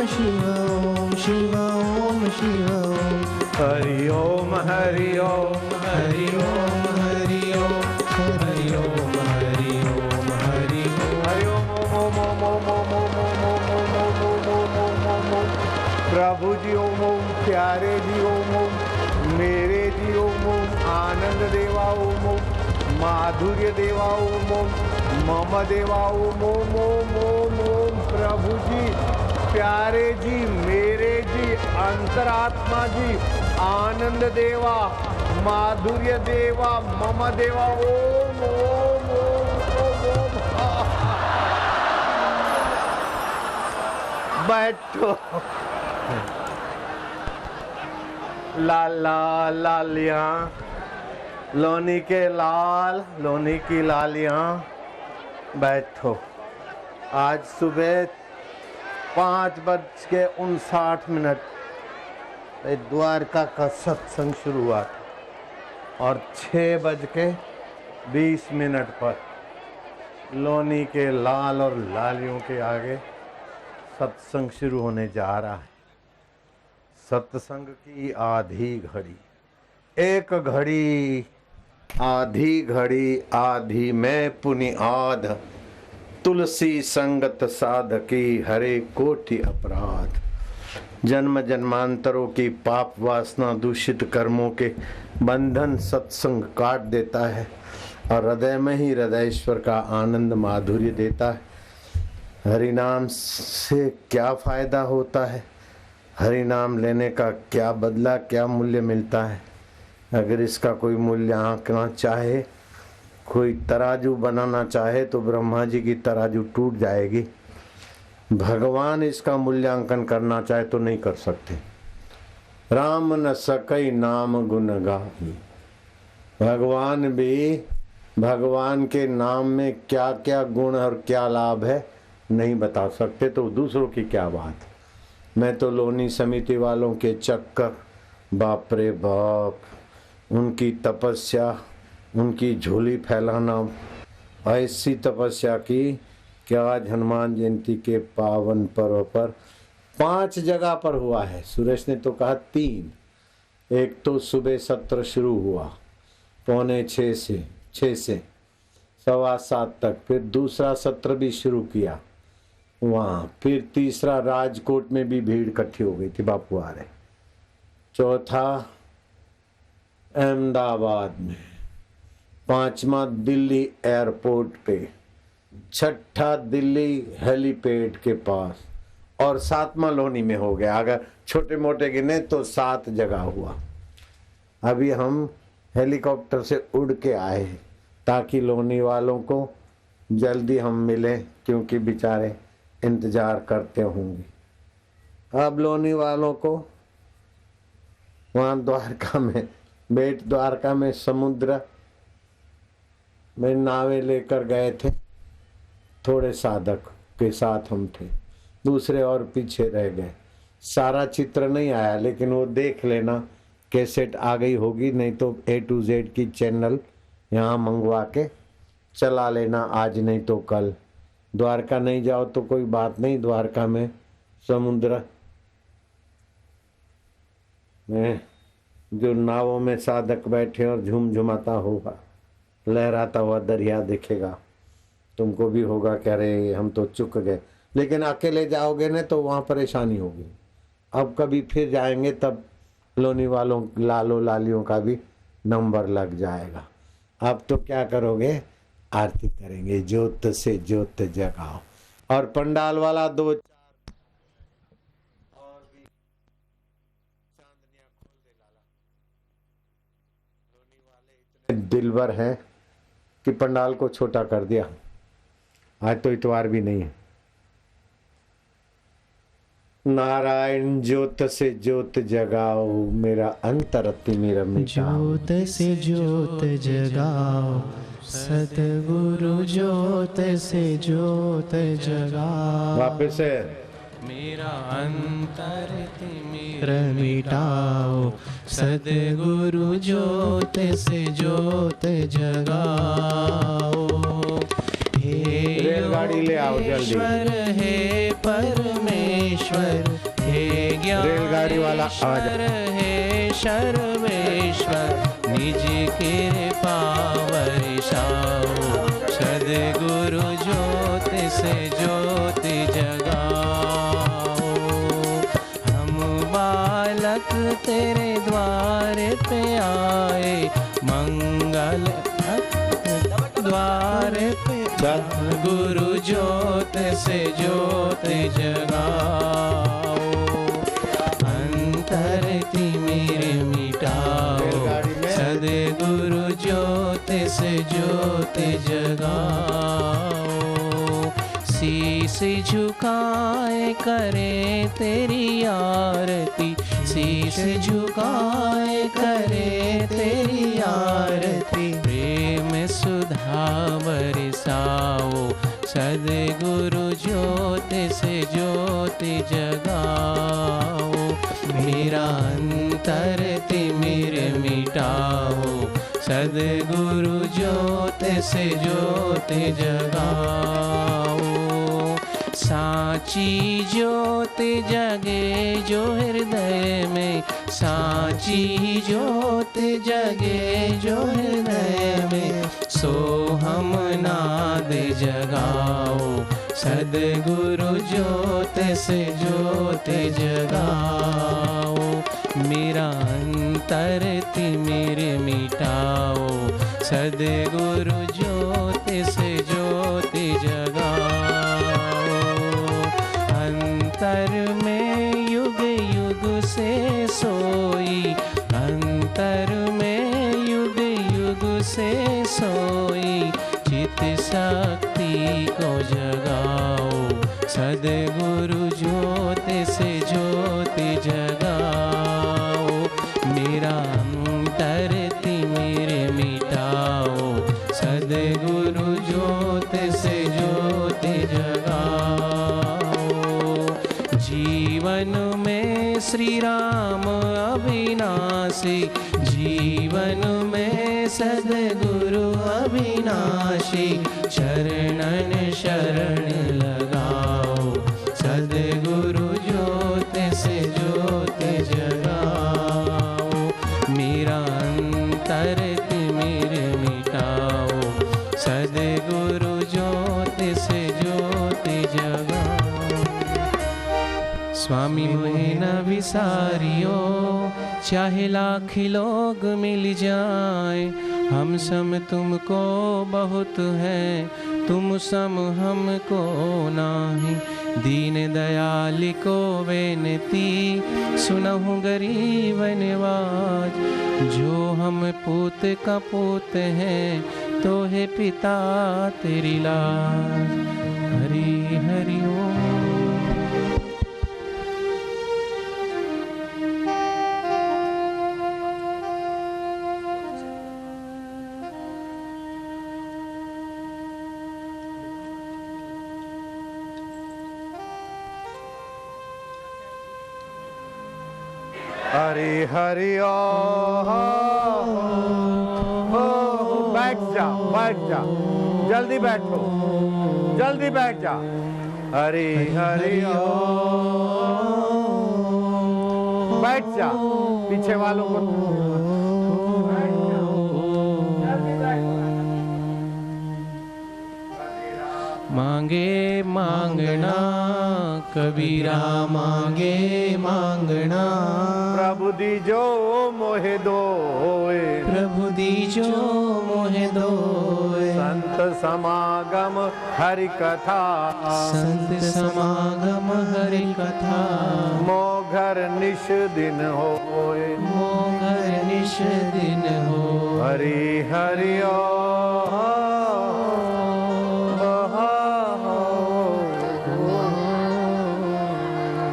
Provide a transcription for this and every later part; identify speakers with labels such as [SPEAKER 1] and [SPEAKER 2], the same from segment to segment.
[SPEAKER 1] शिव ओम शिव ओम शिव ओम।
[SPEAKER 2] हरि ओम हरि ओम हरि ओम हरि ओम हरि ओम हरि ओम हरि ओम हरि ओम ओम ओम ओम ओम ओम ओम ओम ओम ओम ओम ओम ओम ओम। प्रभु जी ओम ओम, प्यारे जी ओम ओम, मेरे जी ओम ओम, आनंद देवा ओम ओम, माधुर्य देवा ओम ओम, मम देवा ओम ओम ओम ओम ओम। प्रभु जी, प्यारे जी, मेरे जी, अंतरात्मा जी, आनंद देवा, माधुर्य देवा, मम देवा ओम ओम ओम ओम ओम। बैठो। लाला लालियां, लोनी के लाल, लोनी की लालियां, बैठो। आज सुबह 5:59 द्वारका का सत्संग शुरू हुआ और 6:20 पर लोनी के लाल और लालियों के आगे सत्संग शुरू होने जा रहा है। सत्संग की आधी घड़ी, एक घड़ी, आधी घड़ी, आधी में पुनि आध, तुलसी संगत साधकी हरे कोटि अपराध। जन्म जन्मांतरों की पाप वासना दूषित कर्मों के बंधन सत्संग काट देता है और हृदय में ही हृदयेश्वर का आनंद माधुर्य देता है। हरि नाम से क्या फायदा होता है, हरि नाम लेने का क्या बदला, क्या मूल्य मिलता है। अगर इसका कोई मूल्य आंकना चाहे, कोई तराजू बनाना चाहे तो ब्रह्मा जी की तराजू टूट जाएगी। भगवान इसका मूल्यांकन करना चाहे तो नहीं कर सकते। राम न सकई नाम गुण गाई। भगवान भी भगवान के नाम में क्या क्या गुण और क्या लाभ है नहीं बता सकते, तो दूसरों की क्या बात। मैं तो लोनी समिति वालों के चक्कर, बाप रे बाप, उनकी तपस्या, उनकी झोली फैलाना, ऐसी तपस्या की कि आज हनुमान जयंती के पावन पर्व पर 5 जगह पर हुआ है। सुरेश ने तो कहा 3। एक तो सुबह सत्र शुरू हुआ 6:45 से 7:15 तक, फिर दूसरा सत्र भी शुरू किया वहाँ, फिर तीसरा राजकोट में भी भीड़ इकट्ठी हो गई थी, बापू आ रहे। चौथा अहमदाबाद में, 5वां दिल्ली एयरपोर्ट पे, 6ठा दिल्ली हेलीपैड के पास और 7वां लोनी में हो गया। अगर छोटे मोटे गिने तो 7 जगह हुआ। अभी हम हेलीकॉप्टर से उड़ के आए ताकि लोनी वालों को जल्दी हम मिलें, क्योंकि बेचारे इंतजार करते होंगे। अब लोनी वालों को वहाँ द्वारका में, बेट द्वारका में समुद्र में नावें लेकर गए थे। थोड़े साधक के साथ हम थे, दूसरे और पीछे रह गए। सारा चित्र नहीं आया, लेकिन वो देख लेना, कैसेट आ गई होगी, नहीं तो A to Z की चैनल यहाँ मंगवा के चला लेना, आज नहीं तो कल। द्वारका नहीं जाओ तो कोई बात नहीं, द्वारका में समुद्र में जो नावों में साधक बैठे और झुमझुमाता होगा, लहराता हुआ दरिया दिखेगा, तुमको भी होगा कि अरे हम तो चुक गए। लेकिन अकेले जाओगे ना तो वहाँ परेशानी होगी। अब कभी फिर जाएंगे तब लोनी वालों लालों लालियों का भी नंबर लग जाएगा। अब तो क्या करोगे, आरती करेंगे, ज्योत से ज्योत जगाओ। और पंडाल वाला 2-4 और भी चांदनियां खोल दे लाला। लोनी वाले इतने दिलबर हैं कि पंडाल को छोटा कर दिया। आज तो इतवार भी नहीं है। नारायण ज्योत से ज्योत जगाओ, मेरा अंतरत्म मेरा मिटाओ।
[SPEAKER 1] ज्योत से ज्योत जगाओ, सतगुरु ज्योत से ज्योत जगाओ।
[SPEAKER 2] वापस से
[SPEAKER 1] मेरा अंतरत्म मिटाओ, सतगुरु ज्योत से ज्योत जगाओ। हे
[SPEAKER 2] रेलगाड़ी ले आओ जल्दी।
[SPEAKER 1] हे परमेश्वर,
[SPEAKER 2] गाड़ी वाला आ जा।
[SPEAKER 3] हे सर्वेश्वर निज कृपा वर्षाओ, सद्गुरु ज्योति से ज्योति जगाओ। हम बालक तेरे द्वार पे आए, मंगल द्वार पे गुरु ज्योति से ज्योति जगाओ। अंतर तिमिर मिटाओ, सद्गुरु ज्योति से ज्योति जगाओ। शीश झुकाए करे तेरी आरती, शीश झुकाए करे तेरी आरती। प्रेम सुधा बरसाओ, सद्गुरु ज्योति से ज्योति जगाओ। मेरा अंतर तिमिर मिटाओ, सद्गुरु ज्योति से ज्योति जगाओ। साची ज्योति जगे जो हृदय में, साची ज्योति जगे जो हृदय में। सो हम नाद जगाओ, सद्गुरु ज्योति से ज्योति जगाओ। मेरा अंतर तिमिर मिटाओ, सद्गुरु ज्योति से ज्योति जगाओ। अंतर में युग युग से सोई, अंतर में युग युग से सोई। चित शक्ति को जगाओ, सद्गुरु ज्योति से ज्योति जगाओ। मेरा अंतर तिमिर मिटाओ, सद्गुरु ज्योति से ज्योति जगाओ। जीवन में श्री राम अविनाशी, जीवन में सद्गुरु अविनाशी। शरणन शरण लगाओ, सद्गुरु ज्योति से ज्योति जगाओ। मेरा अंतर तिमिर मिटाओ, सद्गुरु ज्योति से ज्योति जगाओ। स्वामी मोहे न विसारियो, चाहे लाख लोग मिल जाए। हम सम तुमको बहुत है, तुम सम हमको नाही। दीन दयाल को बेनती, सुनहु गरीब निवाज। जो हम पूत का पूत हैं, तो है पिता तेरी लाज। हरि हरि ओम।
[SPEAKER 2] हरि हरि ओ, बैठ जा बैठ जा, जल्दी बैठो, जल्दी बैठ जा। हरि हरि ओ, बैठ जा, पीछे वालों को
[SPEAKER 3] मांगे मांगना कबीरा, मांगे मांगना।
[SPEAKER 2] प्रभु दीजो मोहे दोए,
[SPEAKER 3] प्रभु दीजो मोहे दोए।
[SPEAKER 2] संत समागम हरि कथा,
[SPEAKER 3] संत समागम हरि कथा।
[SPEAKER 2] मोघर निश दिन होए,
[SPEAKER 3] मोघर निश दिन हो।
[SPEAKER 2] हरि हरि ओ,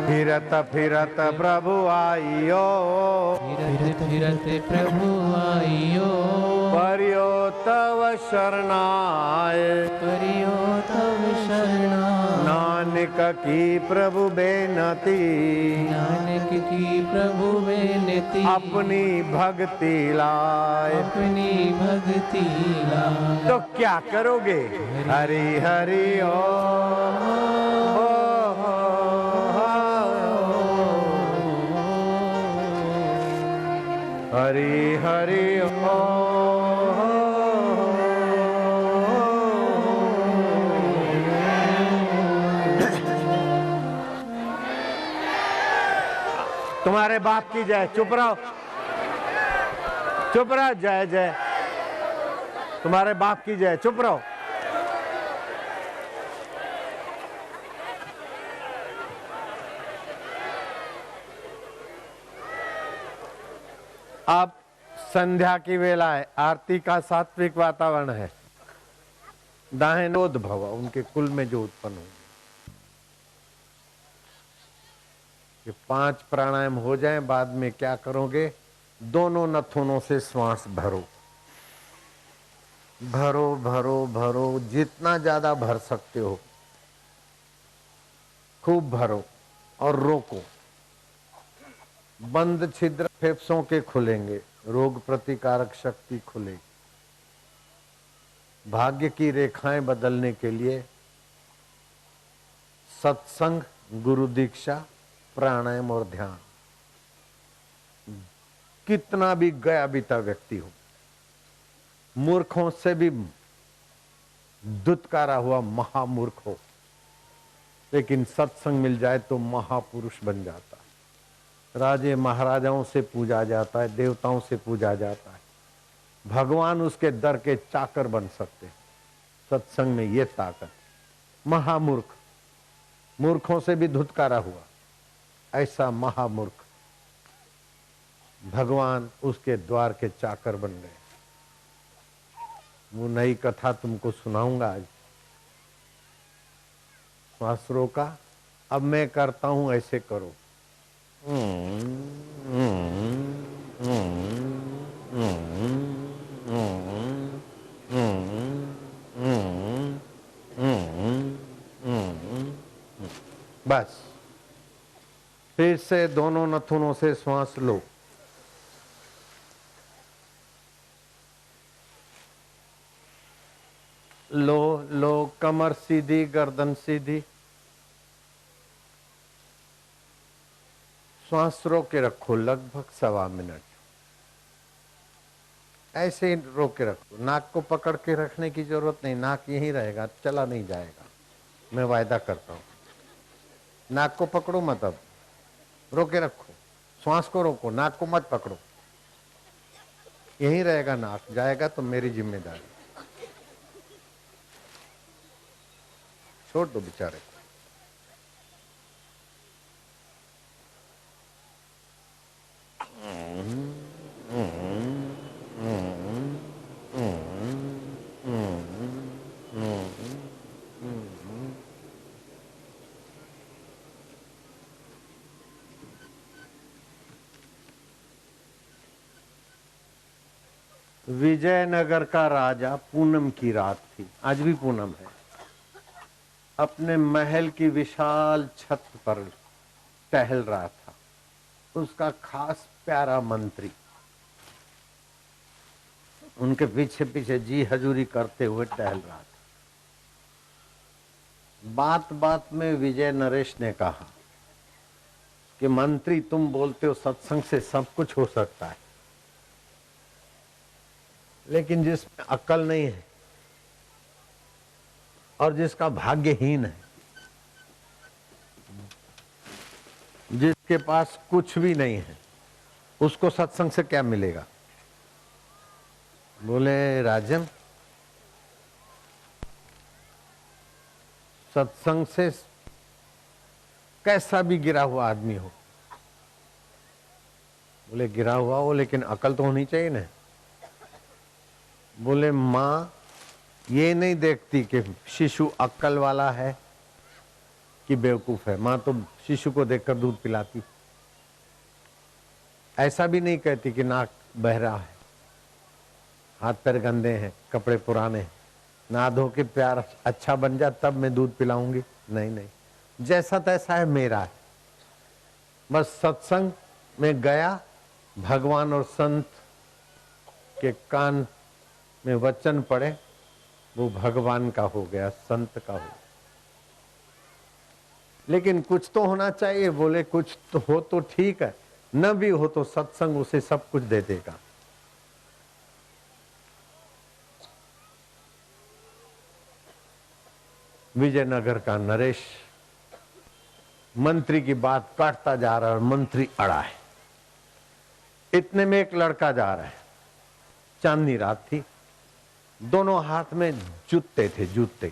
[SPEAKER 2] फिरत फिरत प्रभु आइयो,
[SPEAKER 3] फिरत फिरत प्रभु आइयो।
[SPEAKER 2] परियो तव शरणाय,
[SPEAKER 3] परियो तव शरणाय।
[SPEAKER 2] नानक की प्रभु बेनती,
[SPEAKER 3] नानक की प्रभु बेनती।
[SPEAKER 2] अपनी भक्ति लाए,
[SPEAKER 3] अपनी भक्ति लाए।
[SPEAKER 2] तो क्या करोगे? हरि हरि ओ, हरि हरि तुम्हारे बाप की जय। चुप रहो, चुप रहो। जय जय तुम्हारे बाप की जय। चुप रहो। अब संध्या की वेला है, आरती का सात्विक वातावरण है। दाहिनोद भव, उनके कुल में जो उत्पन्न होंगे, ये 5 प्राणायाम हो जाएं, बाद में क्या करोगे, दोनों नथुनों से श्वास भरो, भरो भरो भरो, जितना ज्यादा भर सकते हो खूब भरो और रोको। बंद छिद्र फेफड़ों के खुलेंगे, रोग प्रतिकारक शक्ति खुलेगी। भाग्य की रेखाएं बदलने के लिए सत्संग, गुरु दीक्षा, प्राणायाम और ध्यान। कितना भी गया बीता व्यक्ति हो, मूर्खों से भी दुत्कारा हुआ महामूर्ख हो, लेकिन सत्संग मिल जाए तो महापुरुष बन जाता है। राजे महाराजाओं से पूजा जाता है, देवताओं से पूजा जाता है, भगवान उसके दर के चाकर बन सकते हैं। सत्संग में ये ताकत। महामूर्ख, मूर्खों से भी धुतकारा हुआ, ऐसा महामूर्ख भगवान उसके द्वार के चाकर बन गए। वो नई कथा तुमको सुनाऊंगा आज। श्वास रोका, अब मैं करता हूं ऐसे करो। बस फिर से दोनों नथुनों से श्वास लो। लो लो, कमर सीधी, गर्दन सीधी। श्वास रोक के रखो लगभग 1.25 मिनट। ऐसे ही रोक के रखो, नाक को पकड़ के रखने की जरूरत नहीं, नाक यहीं रहेगा, चला नहीं जाएगा, मैं वायदा करता हूं। नाक को पकड़ो मत, अब रोके रखो, श्वास को रोको, नाक को मत पकड़ो, यहीं रहेगा, नाक जाएगा तो मेरी जिम्मेदारी। छोड़ दो बेचारे को। विजयनगर का राजा, पूनम की रात थी, आज भी पूनम है, अपने महल की विशाल छत पर टहल रहा था। उसका खास प्यारा मंत्री उनके पीछे पीछे जी हजूरी करते हुए टहल रहा था। बात बात में विजय नरेश ने कहा कि मंत्री, तुम बोलते हो सत्संग से सब कुछ हो सकता है, लेकिन जिसमें अक्ल नहीं है और जिसका भाग्यहीन है, जिसके पास कुछ भी नहीं है, उसको सत्संग से क्या मिलेगा? बोले राजन, सत्संग से कैसा भी गिरा हुआ आदमी हो, बोले गिरा हुआ हो लेकिन अकल तो होनी चाहिए ना। बोले माँ ये नहीं देखती कि शिशु अक्ल वाला है कि बेवकूफ है, माँ तो शिशु को देखकर दूध पिलाती। ऐसा भी नहीं कहती कि नाक बह रहा है, हाथ पैर गंदे हैं, कपड़े पुराने हैं, ना धो के प्यार अच्छा बन जा तब मैं दूध पिलाऊंगी। नहीं नहीं, जैसा तैसा है, मेरा है। बस सत्संग में गया, भगवान और संत के कान में वचन पड़े, वो भगवान का हो गया, संत का हो। लेकिन कुछ तो होना चाहिए। बोले कुछ तो हो तो ठीक है, न भी हो तो सत्संग उसे सब कुछ दे देगा। विजयनगर का नरेश मंत्री की बात काटता जा रहा है और मंत्री अड़ा है। इतने में एक लड़का जा रहा है, चांदनी रात थी, दोनों हाथ में जूते थे, जूते,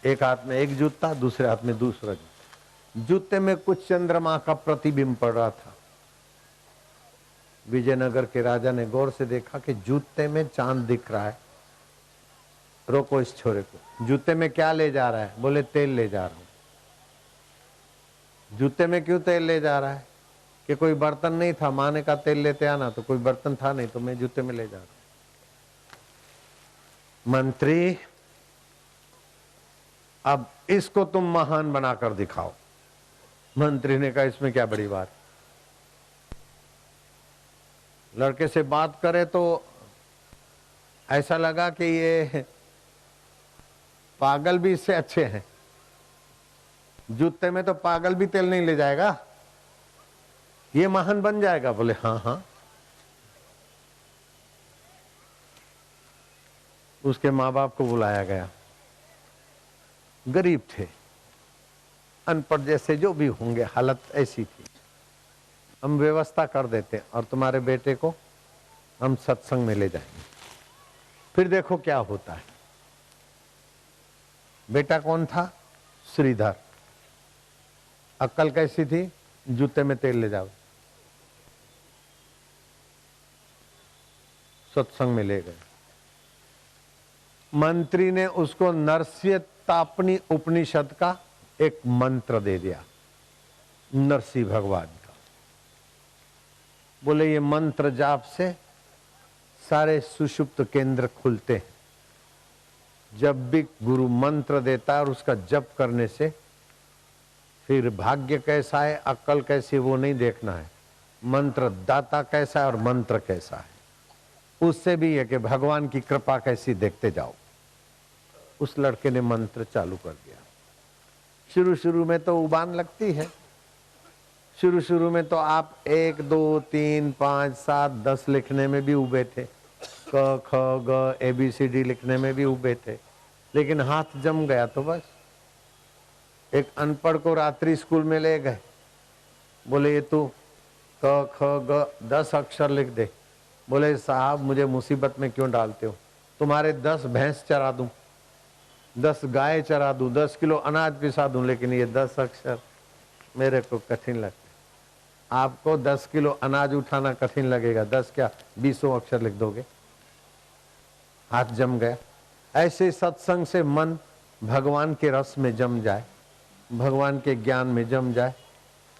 [SPEAKER 2] एक हाथ में एक जूता, दूसरे हाथ में दूसरा जूता। जूते में कुछ चंद्रमा का प्रतिबिंब पड़ रहा था। विजयनगर के राजा ने गौर से देखा कि जूते में चांद दिख रहा है। रोको इस छोरे को, जूते में क्या ले जा रहा है? बोले तेल ले जा रहा हूं। जूते में क्यों तेल ले जा रहा है? कि कोई बर्तन नहीं था, माँ ने कहा तेल लेते आना, तो कोई बर्तन था नहीं तो मैं जूते में ले जा रहा हूं। मंत्री, अब इसको तुम महान बनाकर दिखाओ। मंत्री ने कहा इसमें क्या बड़ी बात। लड़के से बात करे तो ऐसा लगा कि ये पागल भी इससे अच्छे हैं। जूते में तो पागल भी तेल नहीं ले जाएगा, ये महान बन जाएगा। बोले हाँ हाँ। उसके माँ बाप को बुलाया गया। गरीब थे, अनपढ़ जैसे जो भी होंगे, हालत ऐसी थी। हम व्यवस्था कर देते और तुम्हारे बेटे को हम सत्संग में ले जाएंगे, फिर देखो क्या होता है। बेटा कौन था? श्रीधर। अक्ल कैसी थी? जूते में तेल ले जाओ। सत्संग में ले गए। मंत्री ने उसको नरसिंहतापनी उपनिषद का एक मंत्र दे दिया, नरसिंह भगवान का। बोले ये मंत्र जाप से सारे सुषुप्त केंद्र खुलते हैं। जब भी गुरु मंत्र देता है और उसका जप करने से फिर भाग्य कैसा है, अक्ल कैसी, वो नहीं देखना है, मंत्र दाता कैसा है और मंत्र कैसा है, उससे भी है कि भगवान की कृपा कैसी देखते जाओ। उस लड़के ने मंत्र चालू कर दिया। शुरू शुरू में तो उबान लगती है। शुरू शुरू में तो आप 1 2 3 5 7 10 लिखने में भी उबे थे, क ख ग ABCD लिखने में भी उबे थे, लेकिन हाथ जम गया तो बस। एक अनपढ़ को रात्रि स्कूल में ले गए, बोले ये तू क ख ग 10 अक्षर लिख दे। बोले साहब मुझे मुसीबत में क्यों डालते हो, तुम्हारे 10 भैंस चरा दूं, 10 गाय चरा दूं, 10 किलो अनाज पिसा दूं, लेकिन ये 10 अक्षर मेरे को कठिन लगते। आपको 10 किलो अनाज उठाना कठिन लगेगा, 10 क्या 20 अक्षर लिख दोगे। हाथ जम गया। ऐसे सत्संग से मन भगवान के रस में जम जाए, भगवान के ज्ञान में जम जाए,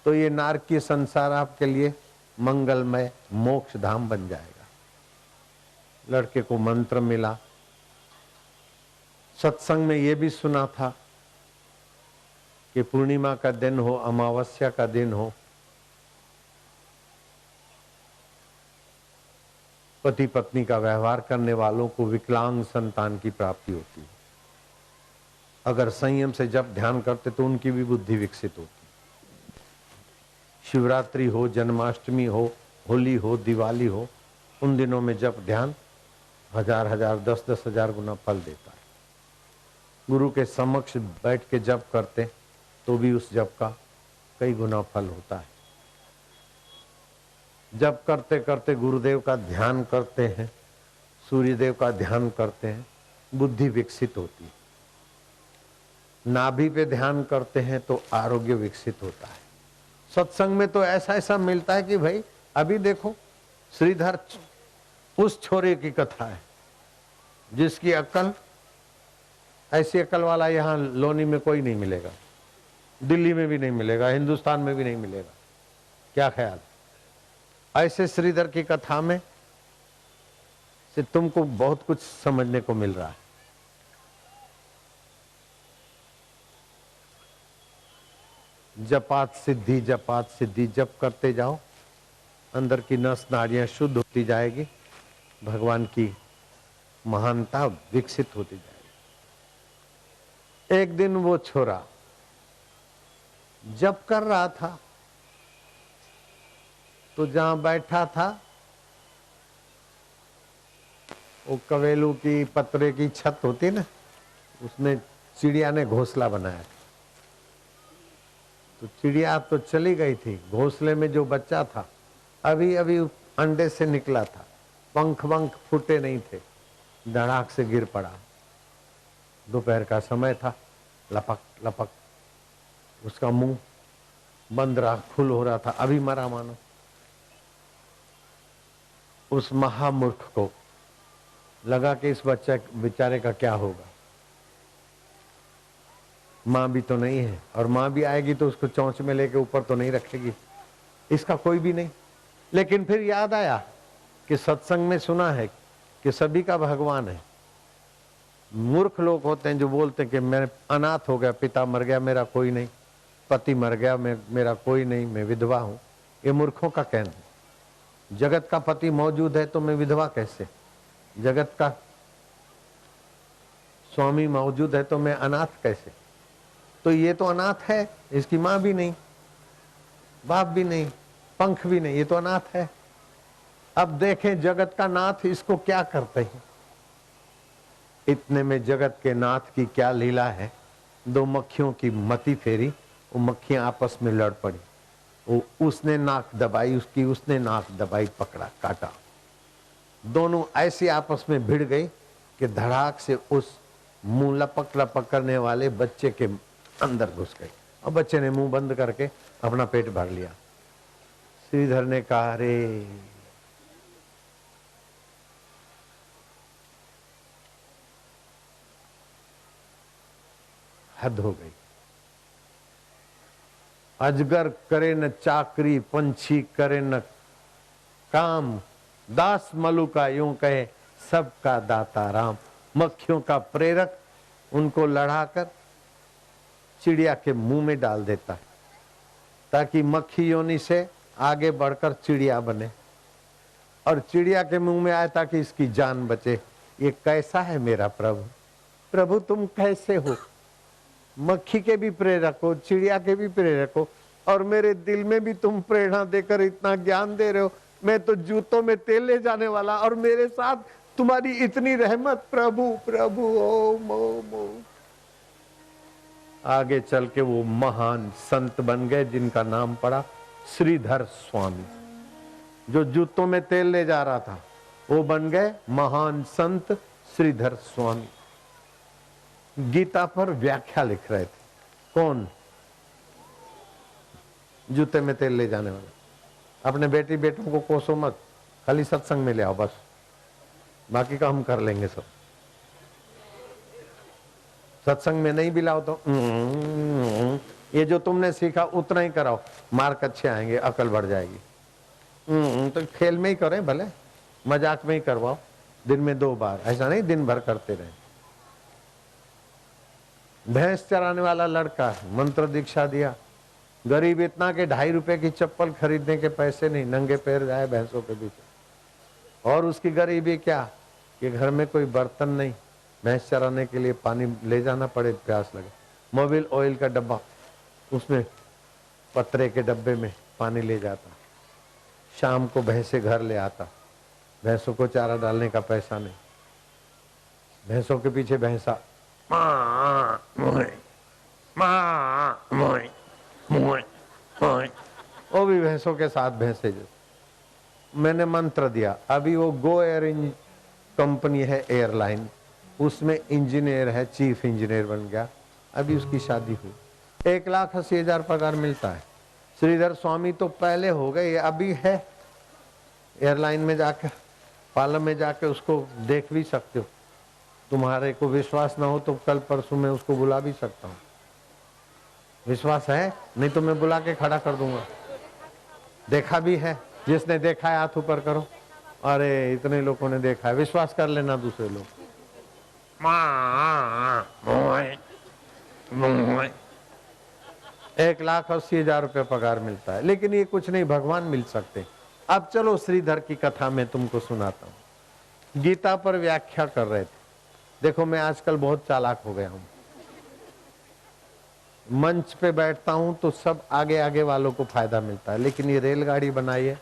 [SPEAKER 2] तो ये नारकीय संसार आपके लिए मंगलमय मोक्ष धाम बन जाएगा। लड़के को मंत्र मिला। सत्संग में ये भी सुना था कि पूर्णिमा का दिन हो, अमावस्या का दिन हो, पति पत्नी का व्यवहार करने वालों को विकलांग संतान की प्राप्ति होती है। अगर संयम से जब ध्यान करते तो उनकी भी बुद्धि विकसित होती। शिवरात्रि हो, जन्माष्टमी हो, होली हो, दिवाली हो, उन दिनों में जब ध्यान 1000 10 हजार गुना फल देता है। गुरु के समक्ष बैठ के जप करते तो भी उस जप का कई गुना फल होता है। जप करते करते गुरुदेव का ध्यान करते हैं, सूर्यदेव का ध्यान करते हैं, बुद्धि विकसित होती है। नाभि पे ध्यान करते हैं तो आरोग्य विकसित होता है। सत्संग में तो ऐसा ऐसा मिलता है कि भाई अभी देखो, श्रीधर उस छोरे की कथा है जिसकी अक्ल, ऐसी अक्ल वाला यहाँ लोनी में कोई नहीं मिलेगा, दिल्ली में भी नहीं मिलेगा, हिंदुस्तान में भी नहीं मिलेगा। क्या ख्याल? ऐसे श्रीधर की कथा में से तुमको बहुत कुछ समझने को मिल रहा है। जपात सिद्धि, जपात सिद्धि, जप करते जाओ, अंदर की नस नाड़ियां शुद्ध होती जाएगी, भगवान की महानता विकसित होती जाएगी। एक दिन वो छोरा जप कर रहा था, तो जहां बैठा था वो कवेलू की पतरे की छत होती ना, उसमें चिड़िया ने घोंसला बनाया। तो चिड़िया तो चली गई थी, घोंसले में जो बच्चा था अभी अभी अंडे से निकला था, पंख वंख फूटे नहीं थे, धड़ाक से गिर पड़ा। दोपहर का समय था, लपक लपक उसका मुंह बंद रहा, खुल हो रहा था, अभी मरा मानो। उस महामूर्ख को लगा कि इस बच्चे बेचारे का क्या होगा, माँ भी तो नहीं है, और माँ भी आएगी तो उसको चौंच में लेके ऊपर तो नहीं रखेगी, इसका कोई भी नहीं। लेकिन फिर याद आया कि सत्संग में सुना है कि सभी का भगवान है। मूर्ख लोग होते हैं जो बोलते हैं कि मैं अनाथ हो गया, पिता मर गया, मेरा कोई नहीं, पति मर गया, मेरा कोई नहीं, मैं विधवा हूं। ये मूर्खों का कहना है। जगत का पति मौजूद है तो मैं विधवा कैसे, जगत का स्वामी मौजूद है तो मैं अनाथ कैसे। तो ये तो अनाथ है, इसकी माँ भी नहीं, बाप भी नहीं, पंख भी नहीं, ये तो अनाथ है। अब देखें जगत का नाथ इसको क्या करते हैं। इतने में जगत के नाथ की क्या लीला है, दो मक्खियों की मति फेरी, वो मक्खियां आपस में लड़ पड़ी, वो उसने नाक दबाई उसकी, उसने नाक दबाई, पकड़ा काटा, दोनों ऐसी आपस में भिड़ गई कि धड़ाक से उस मुंह लपक लपक करने वाले बच्चे के अंदर घुस गई, और बच्चे ने मुंह बंद करके अपना पेट भर लिया। श्रीधर ने कहा, अरे हद हो गई, अजगर करे न चाकरी, पंछी करे न काम, दास मलुका यूं कहे सबका दाता राम। मक्खियों का प्रेरक उनको लड़ाकर चिड़िया के मुंह में डाल देता है, ताकि मक्खी योनि से आगे बढ़कर चिड़िया बने, और चिड़िया के मुंह में आए ताकि इसकी जान बचे। ये कैसा है मेरा प्रभु, प्रभु तुम कैसे हो, मक्खी के भी प्रेरक हो, चिड़िया के भी प्रेरक हो, और मेरे दिल में भी तुम प्रेरणा देकर इतना ज्ञान दे रहे हो। मैं तो जूतों में तेल ले जाने वाला, और मेरे साथ तुम्हारी इतनी रहमत, प्रभु प्रभु ओम ओम ओम। आगे चल के वो महान संत बन गए जिनका नाम पड़ा श्रीधर स्वामी। जो जूतों में तेल ले जा रहा था वो बन गए महान संत श्रीधर स्वामी। गीता पर व्याख्या लिख रहे थे। कौन? जूते में तेल ले जाने वाले। अपने बेटी बेटों को कोसो मत, खाली सत्संग में ले आओ बस, बाकी का हम कर लेंगे सब। सत्संग में नहीं भी लाओ तो ये जो तुमने सीखा उतना ही कराओ, मार्क अच्छे आएंगे, अकल बढ़ जाएगी। तो खेल में ही करें, भले मजाक में ही करवाओ, दिन में 2 बार, ऐसा नहीं दिन भर करते रहे। भैंस चराने वाला लड़का मंत्र दीक्षा दिया, गरीब इतना के 2.5 रुपए की चप्पल खरीदने के पैसे नहीं, नंगे पैर जाए भैंसों के बीच। और उसकी गरीबी क्या कि घर में कोई बर्तन नहीं, भैंस चराने के लिए पानी ले जाना पड़े, प्यास लगे। मोबिल ऑयल का डब्बा, उसमें पतरे के डब्बे में पानी ले जाता, शाम को भैंसे घर ले आता, भैंसों को चारा डालने का पैसा नहीं, भैंसों के पीछे भैंसा वो भी भैंसों के साथ भैंसे। जो मैंने मंत्र दिया, अभी वो गो एयर कंपनी है एयरलाइन, उसमें इंजीनियर है, चीफ इंजीनियर बन गया, अभी उसकी शादी हुई, 1,80,000 पगार मिलता है। श्रीधर स्वामी तो पहले हो गए, अभी है एयरलाइन में जाकर, पालम में जाके उसको देख भी सकते हो। तुम्हारे को विश्वास ना हो तो कल परसों में उसको बुला भी सकता हूँ। विश्वास है? नहीं तो मैं बुला के खड़ा कर दूंगा। देखा भी है, जिसने देखा है हाथ ऊपर करो। अरे इतने लोगों ने देखा है, विश्वास कर लेना दूसरे लोग। 1,80,000 रुपये पगार मिलता है, लेकिन ये कुछ नहीं, भगवान मिल सकते। अब चलो श्रीधर की कथा मैं तुमको सुनाता हूँ। गीता पर व्याख्या कर रहे थे। देखो मैं आजकल बहुत चालाक हो गया हूँ, मंच पे बैठता हूँ तो सब आगे आगे वालों को फायदा मिलता है, लेकिन ये रेलगाड़ी बनाई है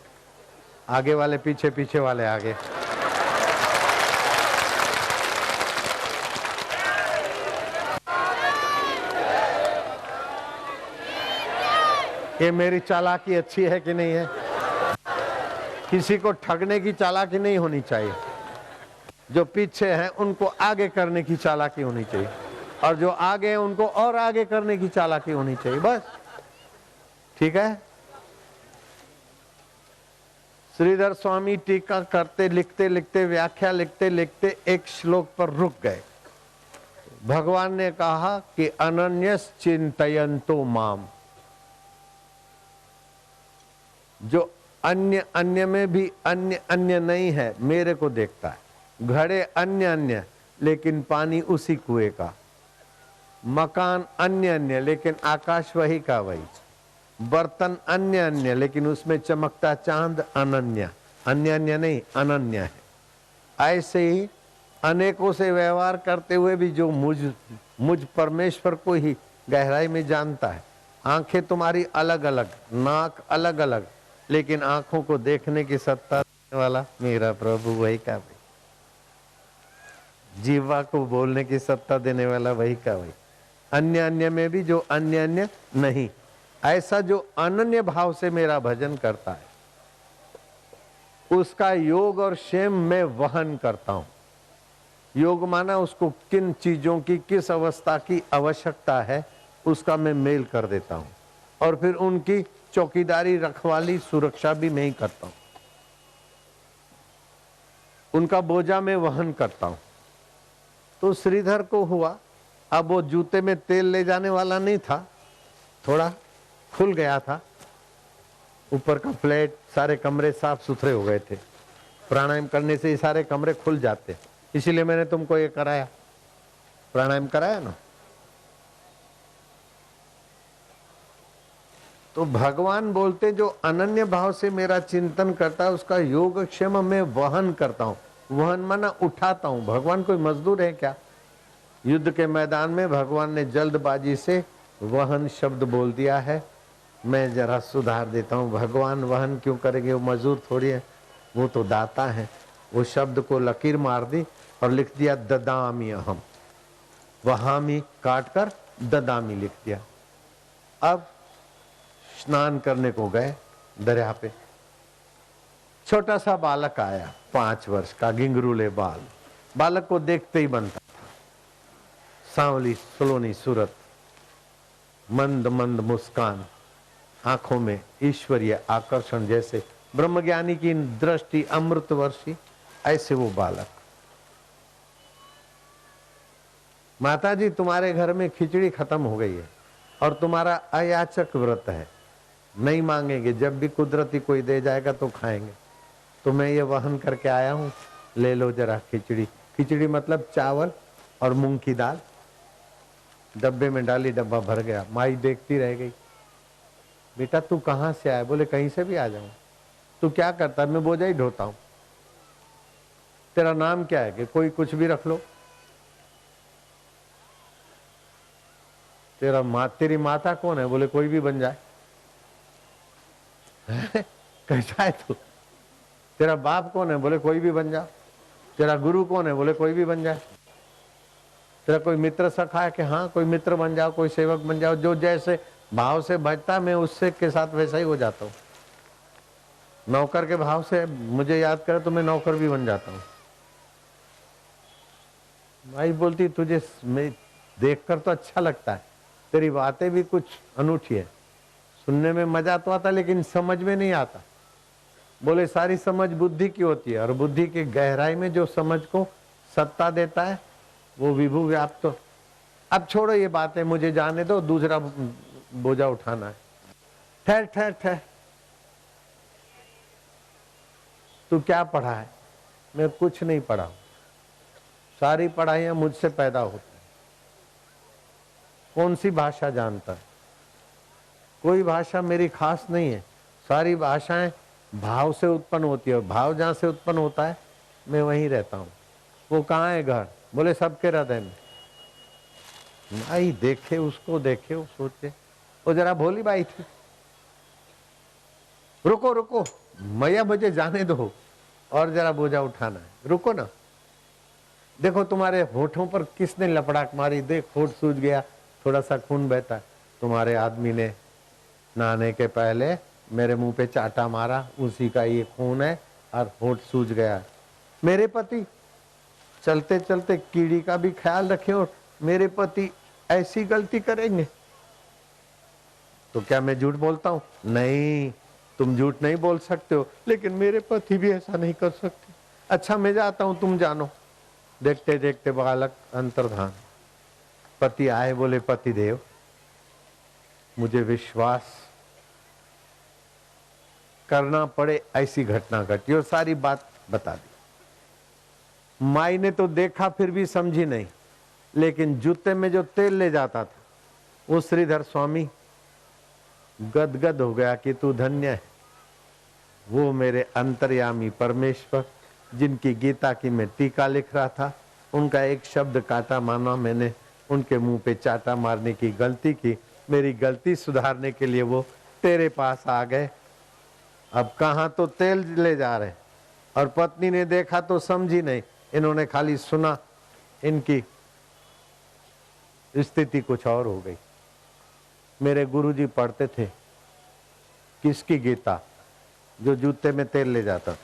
[SPEAKER 2] आगे वाले पीछे, पीछे वाले आगे। ये मेरी चालाकी अच्छी है कि नहीं है? किसी को ठगने की चालाकी नहीं होनी चाहिए। जो पीछे हैं उनको आगे करने की चालाकी होनी चाहिए, और जो आगे हैं उनको और आगे करने की चालाकी होनी चाहिए, बस। ठीक है। श्रीधर स्वामी टीका करते लिखते लिखते, व्याख्या लिखते लिखते एक श्लोक पर रुक गए। भगवान ने कहा कि अनन्यस चिंतयन्तो माम, जो अन्य अन्य में भी अन्य अन्य नहीं है, मेरे को देखता है। घड़े अन्य अन्य लेकिन पानी उसी कुएं का, मकान अन्य अन्य लेकिन आकाश वही का वही, बर्तन अन्य अन्य लेकिन उसमें चमकता चांद अनन्य, अन्य अन्य नहीं अनन्य है। ऐसे ही अनेकों से व्यवहार करते हुए भी जो मुझ परमेश्वर को ही गहराई में जानता है। आंखें तुम्हारी अलग अलग, नाक अलग अलग, लेकिन आंखों को देखने की सत्ता देने वाला मेरा प्रभु वही का वही, जीवा को बोलने की सत्ता देने वाला वही का वही। अन्य अन्य में भी जो अन्य अन्य नहीं, ऐसा जो अनन्य भाव से मेरा भजन करता है उसका योग और क्षेम में वहन करता हूं। योग माना उसको किन चीजों की किस अवस्था की आवश्यकता है उसका मैं मेल कर देता हूं, और फिर उनकी चौकीदारी, रखवाली, सुरक्षा भी मैं ही करता हूं, उनका बोझा मैं वहन करता हूं। तो श्रीधर को हुआ, अब वो जूते में तेल ले जाने वाला नहीं था, थोड़ा खुल गया था, ऊपर का फ्लैट, सारे कमरे साफ सुथरे हो गए थे। प्राणायाम करने से ये सारे कमरे खुल जाते, इसीलिए मैंने तुमको ये कराया, प्राणायाम कराया ना। तो भगवान बोलते जो अनन्य भाव से मेरा चिंतन करता है उसका योगक्षेम में वहन करता हूं। वहन माना उठाता हूं। भगवान कोई मजदूर है क्या? युद्ध के मैदान में भगवान ने जल्दबाजी से वहन शब्द बोल दिया है, मैं जरा सुधार देता हूं। भगवान वहन क्यों करेंगे? वो मजदूर थोड़ी है, वो तो दाता है। वो शब्द को लकीर मार दी और लिख दिया ददामी अहम, वहामी काट कर ददामी लिख दिया। अब स्नान करने को गए दरिया पे, छोटा सा बालक आया, 5 वर्ष का, गिंगरूले बाल। बालक को देखते ही बनता था, सांवली सलोनी सूरत, मंद मंद मुस्कान, आंखों में ईश्वरीय आकर्षण, जैसे ब्रह्मज्ञानी की दृष्टि अमृत वर्षी, ऐसे वो बालक। माता जी तुम्हारे घर में खिचड़ी खत्म हो गई है और तुम्हारा अयाचक व्रत है, नहीं मांगेंगे, जब भी कुदरती कोई दे जाएगा तो खाएंगे। तो मैं ये वहन करके आया हूं, ले लो जरा खिचड़ी। खिचड़ी मतलब चावल और मूंग की दाल, डब्बे में डाली, डब्बा भर गया। माई देखती रह गई, बेटा तू कहां से आया? बोले कहीं से भी आ जाऊं। तू क्या करता है? मैं बोझा ही ढोता हूं। तेरा नाम क्या है? कि कोई कुछ भी रख लो। तेरी माता कौन है? बोले कोई भी बन जाए। कैसा है तू? तेरा बाप कौन है? बोले कोई भी बन जाओ। तेरा गुरु कौन है? बोले कोई भी बन जाए। तेरा कोई मित्र सखा है? कि हाँ कोई मित्र बन जाओ, कोई सेवक बन जाओ। जो जैसे भाव से भजता मैं उससे के साथ वैसा ही हो जाता हूँ। नौकर के भाव से मुझे याद करे तो मैं नौकर भी बन जाता हूँ। माई बोलती तुझे देखकर तो अच्छा लगता है, तेरी बातें भी कुछ अनूठी है, सुनने में मजा तो आता लेकिन समझ में नहीं आता। बोले सारी समझ बुद्धि की होती है, और बुद्धि की गहराई में जो समझ को सत्ता देता है वो विभु व्याप्त। तो अब छोड़ो ये बातें, मुझे जाने दो, दूसरा बोझा उठाना है। ठहर ठहर ठहर, तू क्या पढ़ा है? मैं कुछ नहीं पढ़ा हूं, सारी पढ़ाइयां मुझसे पैदा होती है। कौन सी भाषा जानता है? कोई भाषा मेरी खास नहीं है, सारी भाषाएं भाव से उत्पन्न होती है, और भाव जहां से उत्पन्न होता है मैं वहीं रहता हूं। वो कहाँ है घर? बोले सबके हृदय में। भाई देखे उसको, देखे वो, सोचे। वो जरा भोली बाई थी, रुको रुको, मैया मुझे जाने दो और जरा बोझा उठाना है, रुको ना। देखो तुम्हारे होठों पर किसने लपड़ाक मारी, देख होठ सूज गया, थोड़ा सा खून बहता है। तुम्हारे आदमी ने नहाने के पहले मेरे मुंह पे चाटा मारा, उसी का ये खून है और होठ सूज गया। मेरे पति चलते चलते कीड़ी का भी ख्याल रखे और मेरे पति ऐसी गलती करेंगे तो क्या मैं झूठ बोलता हूं? नहीं, तुम झूठ नहीं बोल सकते हो, लेकिन मेरे पति भी ऐसा नहीं कर सकते। अच्छा मैं जाता हूं, तुम जानो। देखते देखते बालक अंतर्धान। पति आए, बोले पति देव मुझे विश्वास करना पड़े ऐसी घटना घटी, और सारी बात बता दी। माई ने तो देखा फिर भी समझी नहीं, लेकिन जूते में जो तेल ले जाता था वो श्रीधर स्वामी गदगद हो गया कि तू धन्य है। वो मेरे अंतर्यामी परमेश्वर जिनकी गीता की मैं टीका लिख रहा था, उनका एक शब्द काटा माना मैंने, उनके मुंह पे चाटा मारने की गलती की। मेरी गलती सुधारने के लिए वो तेरे पास आ गए। अब कहाँ तो तेल ले जा रहे, और पत्नी ने देखा तो समझी नहीं, इन्होंने खाली सुना, इनकी स्थिति कुछ और हो गई। मेरे गुरुजी पढ़ते थे किसकी गीता? जो जूते में तेल ले जाता था।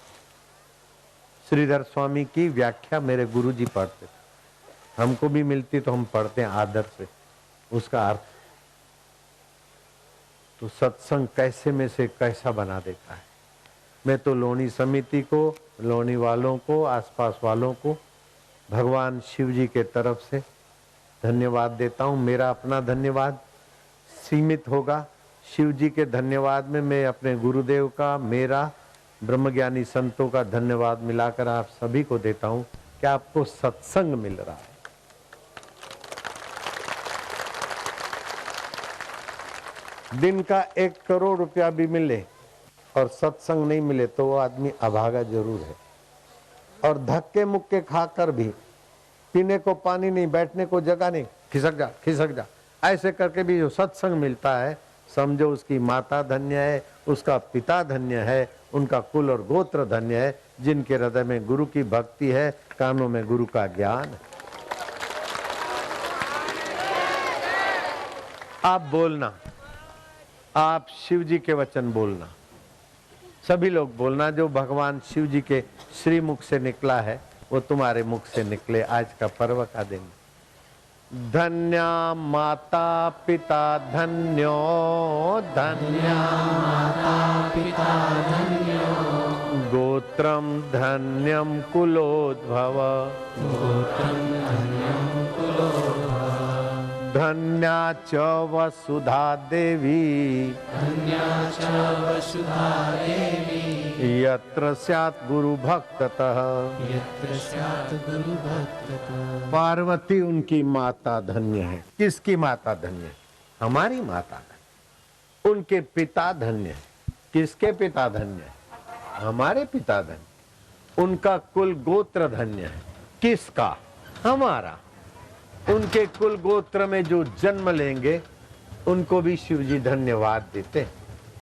[SPEAKER 2] श्रीधर स्वामी की व्याख्या मेरे गुरुजी पढ़ते थे, हमको भी मिलती तो हम पढ़ते हैं आदर से उसका अर्थ। तो सत्संग कैसे में से कैसा बना देता है। मैं तो लोनी समिति को, लोनी वालों को, आसपास वालों को भगवान शिव जी के तरफ से धन्यवाद देता हूँ। मेरा अपना धन्यवाद सीमित होगा, शिव जी के धन्यवाद में मैं अपने गुरुदेव का, मेरा, ब्रह्मज्ञानी संतों का धन्यवाद मिलाकर आप सभी को देता हूँ कि आपको सत्संग मिल रहा है। दिन का 1 करोड़ रुपया भी मिले और सत्संग नहीं मिले तो वो आदमी अभागा जरूर है। और धक्के मुक्के खाकर भी, पीने को पानी नहीं, बैठने को जगह नहीं, खिसक जा ऐसे करके भी जो सत्संग मिलता है, समझो उसकी माता धन्य है, उसका पिता धन्य है, उनका कुल और गोत्र धन्य है, जिनके हृदय में गुरु की भक्ति है, कानों में गुरु का ज्ञान है। आप बोलना, आप शिव जी के वचन बोलना, सभी लोग बोलना। जो भगवान शिव जी के श्री मुख से निकला है वो तुम्हारे मुख से निकले आज का पर्व का दिन। धन्या माता पिता धन्यो, धन्या
[SPEAKER 3] माता पिता धन्यो,
[SPEAKER 2] गोत्रम धन्यम कुलोद्भव,
[SPEAKER 3] गोत्रं धन्यं कुलोद्भव,
[SPEAKER 2] धन्या च वसुधा देवी,
[SPEAKER 3] धन्या च वसुधा देवी,
[SPEAKER 2] यत्र स्यात् गुरु भक्ततः।
[SPEAKER 3] यत्र स्यात् गुरु भक्ततः।
[SPEAKER 2] पार्वती उनकी माता धन्य है। किसकी माता धन्य है? हमारी माता धन्य। उनके पिता धन्य है। किसके पिता धन्य है? हमारे पिता धन्य। उनका कुल गोत्र धन्य है। किसका? हमारा। उनके कुल गोत्र में जो जन्म लेंगे उनको भी शिव जी धन्यवाद देते हैं।